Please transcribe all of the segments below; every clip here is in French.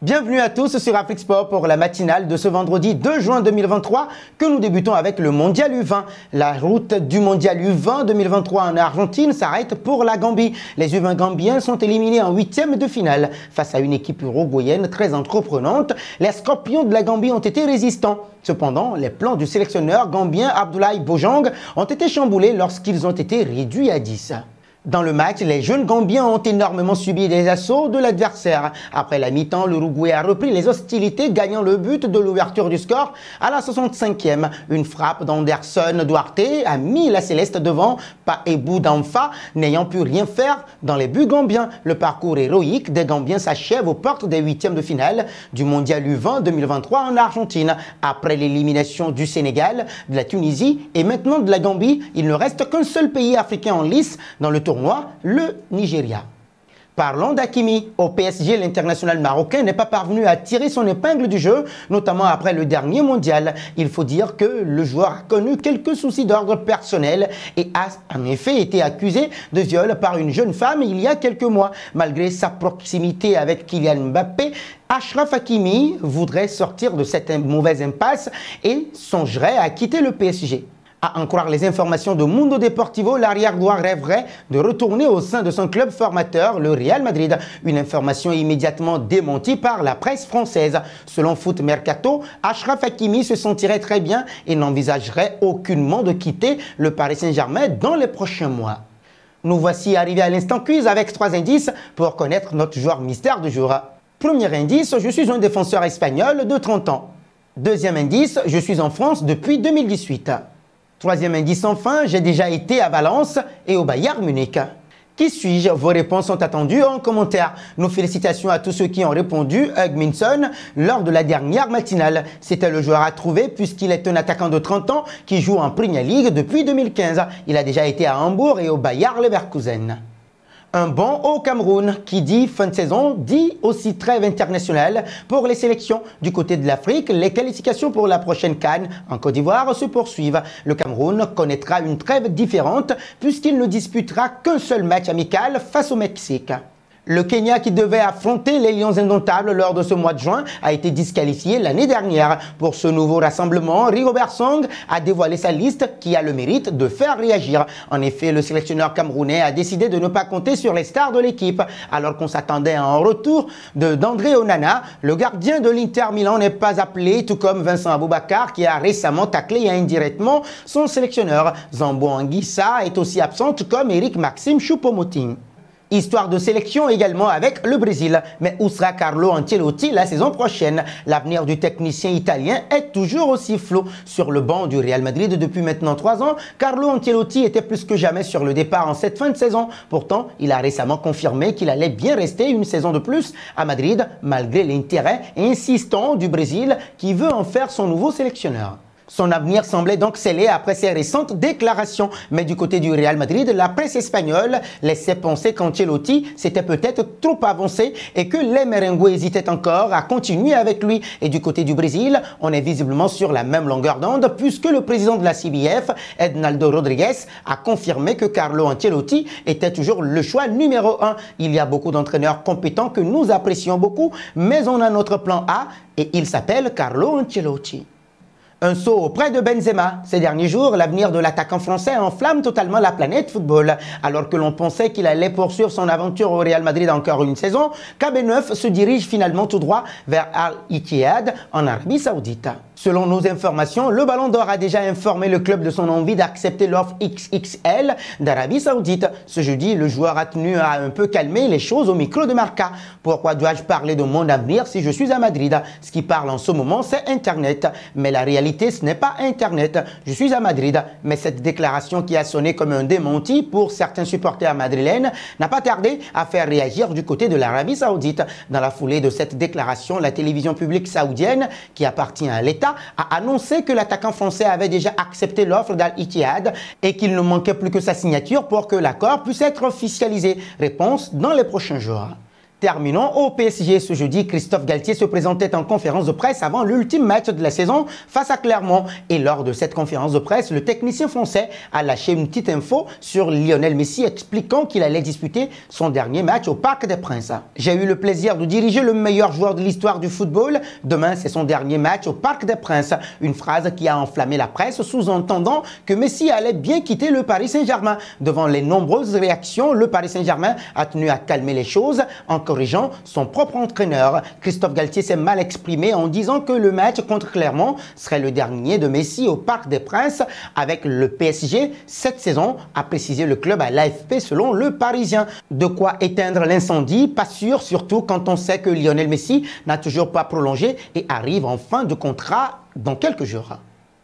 Bienvenue à tous sur Afrique Sport pour la matinale de ce vendredi 2 juin 2023 que nous débutons avec le Mondial U20. La route du Mondial U20 2023 en Argentine s'arrête pour la Gambie. Les U20 gambiens sont éliminés en huitième de finale face à une équipe uruguayenne très entreprenante. Les Scorpions de la Gambie ont été résistants. Cependant, les plans du sélectionneur gambien Abdoulaye Bojang ont été chamboulés lorsqu'ils ont été réduits à 10. Dans le match, les jeunes Gambiens ont énormément subi des assauts de l'adversaire. Après la mi-temps, l'Uruguay a repris les hostilités, gagnant le but de l'ouverture du score à la 65e. Une frappe d'Anderson Duarte a mis la Céleste devant Paebou Danfa, n'ayant pu rien faire dans les buts gambiens. Le parcours héroïque des Gambiens s'achève aux portes des huitièmes de finale du Mondial U20 2023 en Argentine. Après l'élimination du Sénégal, de la Tunisie et maintenant de la Gambie, il ne reste qu'un seul pays africain en lice dans le tournoi, le Nigeria. Parlons d'Hakimi. Au PSG, l'international marocain n'est pas parvenu à tirer son épingle du jeu, notamment après le dernier mondial. Il faut dire que le joueur a connu quelques soucis d'ordre personnel et a en effet été accusé de viol par une jeune femme il y a quelques mois. Malgré sa proximité avec Kylian Mbappé, Achraf Hakimi voudrait sortir de cette mauvaise impasse et songerait à quitter le PSG. À en croire les informations de Mundo Deportivo, l'arrière-droit rêverait de retourner au sein de son club formateur, le Real Madrid. Une information immédiatement démentie par la presse française. Selon Foot Mercato, Achraf Hakimi se sentirait très bien et n'envisagerait aucunement de quitter le Paris Saint-Germain dans les prochains mois. Nous voici arrivés à l'instant quiz avec 3 indices pour connaître notre joueur mystère du jour. Premier indice, je suis un défenseur espagnol de 30 ans. Deuxième indice, je suis en France depuis 2018. Troisième indice enfin, j'ai déjà été à Valence et au Bayern Munich. Qui suis-je? Vos réponses sont attendues en commentaire. Nos félicitations à tous ceux qui ont répondu. Hugminson, lors de la dernière matinale. C'était le joueur à trouver puisqu'il est un attaquant de 30 ans qui joue en Premier League depuis 2015. Il a déjà été à Hambourg et au Bayer Leverkusen. Un bond au Cameroun. Qui dit fin de saison dit aussi trêve internationale pour les sélections. Du côté de l'Afrique, les qualifications pour la prochaine CAN en Côte d'Ivoire se poursuivent. Le Cameroun connaîtra une trêve différente puisqu'il ne disputera qu'un seul match amical face au Mexique. Le Kenya, qui devait affronter les Lions indomptables lors de ce mois de juin, a été disqualifié l'année dernière. Pour ce nouveau rassemblement, Rigobert Song a dévoilé sa liste qui a le mérite de faire réagir. En effet, le sélectionneur camerounais a décidé de ne pas compter sur les stars de l'équipe. Alors qu'on s'attendait à un retour d'André Onana, le gardien de l'Inter Milan n'est pas appelé, tout comme Vincent Aboubakar qui a récemment taclé indirectement son sélectionneur. Zambo Anguissa est aussi absent, tout comme Eric Maxime Choupo-Moting. Histoire de sélection également avec le Brésil. Mais où sera Carlo Ancelotti la saison prochaine? L'avenir du technicien italien est toujours aussi flou. Sur le banc du Real Madrid depuis maintenant 3 ans, Carlo Ancelotti était plus que jamais sur le départ en cette fin de saison. Pourtant, il a récemment confirmé qu'il allait bien rester une saison de plus à Madrid, malgré l'intérêt insistant du Brésil qui veut en faire son nouveau sélectionneur. Son avenir semblait donc scellé après ses récentes déclarations. Mais du côté du Real Madrid, la presse espagnole laissait penser qu'Ancelotti s'était peut-être trop avancé et que les Merengues hésitaient encore à continuer avec lui. Et du côté du Brésil, on est visiblement sur la même longueur d'onde puisque le président de la CBF, Ednaldo Rodrigues, a confirmé que Carlo Ancelotti était toujours le choix numéro 1. Il y a beaucoup d'entraîneurs compétents que nous apprécions beaucoup, mais on a notre plan A et il s'appelle Carlo Ancelotti. Un saut auprès de Benzema. Ces derniers jours, l'avenir de l'attaquant français enflamme totalement la planète football. Alors que l'on pensait qu'il allait poursuivre son aventure au Real Madrid encore une saison, KB9 se dirige finalement tout droit vers Al-Ittihad en Arabie Saoudite. Selon nos informations, le Ballon d'Or a déjà informé le club de son envie d'accepter l'offre XXL d'Arabie Saoudite. Ce jeudi, le joueur a tenu à un peu calmer les choses au micro de Marca. Pourquoi dois-je parler de mon avenir si je suis à Madrid? Ce qui parle en ce moment, c'est Internet. Mais la réalité, ce n'est pas Internet. Je suis à Madrid. Mais cette déclaration qui a sonné comme un démenti pour certains supporters madrilènes n'a pas tardé à faire réagir du côté de l'Arabie Saoudite. Dans la foulée de cette déclaration, la télévision publique saoudienne, qui appartient à l'État, a annoncé que l'attaquant français avait déjà accepté l'offre d'Al-Ittihad et qu'il ne manquait plus que sa signature pour que l'accord puisse être officialisé. Réponse dans les prochains jours. Terminons au PSG ce jeudi. Christophe Galtier se présentait en conférence de presse avant l'ultime match de la saison face à Clermont. Et lors de cette conférence de presse, le technicien français a lâché une petite info sur Lionel Messi expliquant qu'il allait disputer son dernier match au Parc des Princes. J'ai eu le plaisir de diriger le meilleur joueur de l'histoire du football. Demain, c'est son dernier match au Parc des Princes. Une phrase qui a enflammé la presse, sous-entendant que Messi allait bien quitter le Paris Saint-Germain. Devant les nombreuses réactions, le Paris Saint-Germain a tenu à calmer les choses en corrigeant son propre entraîneur. Christophe Galtier s'est mal exprimé en disant que le match contre Clermont serait le dernier de Messi au Parc des Princes avec le PSG cette saison, a précisé le club à l'AFP selon le Parisien. De quoi éteindre l'incendie? Pas sûr, surtout quand on sait que Lionel Messi n'a toujours pas prolongé et arrive en fin de contrat dans quelques jours.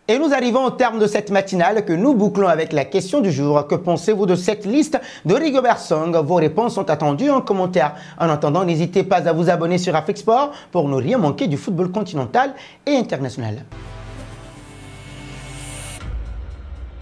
Et nous arrivons au terme de cette matinale que nous bouclons avec la question du jour. Que pensez-vous de cette liste de Rigobert Song? Vos réponses sont attendues en commentaire. En attendant, n'hésitez pas à vous abonner sur Afrique Sport pour ne rien manquer du football continental et international.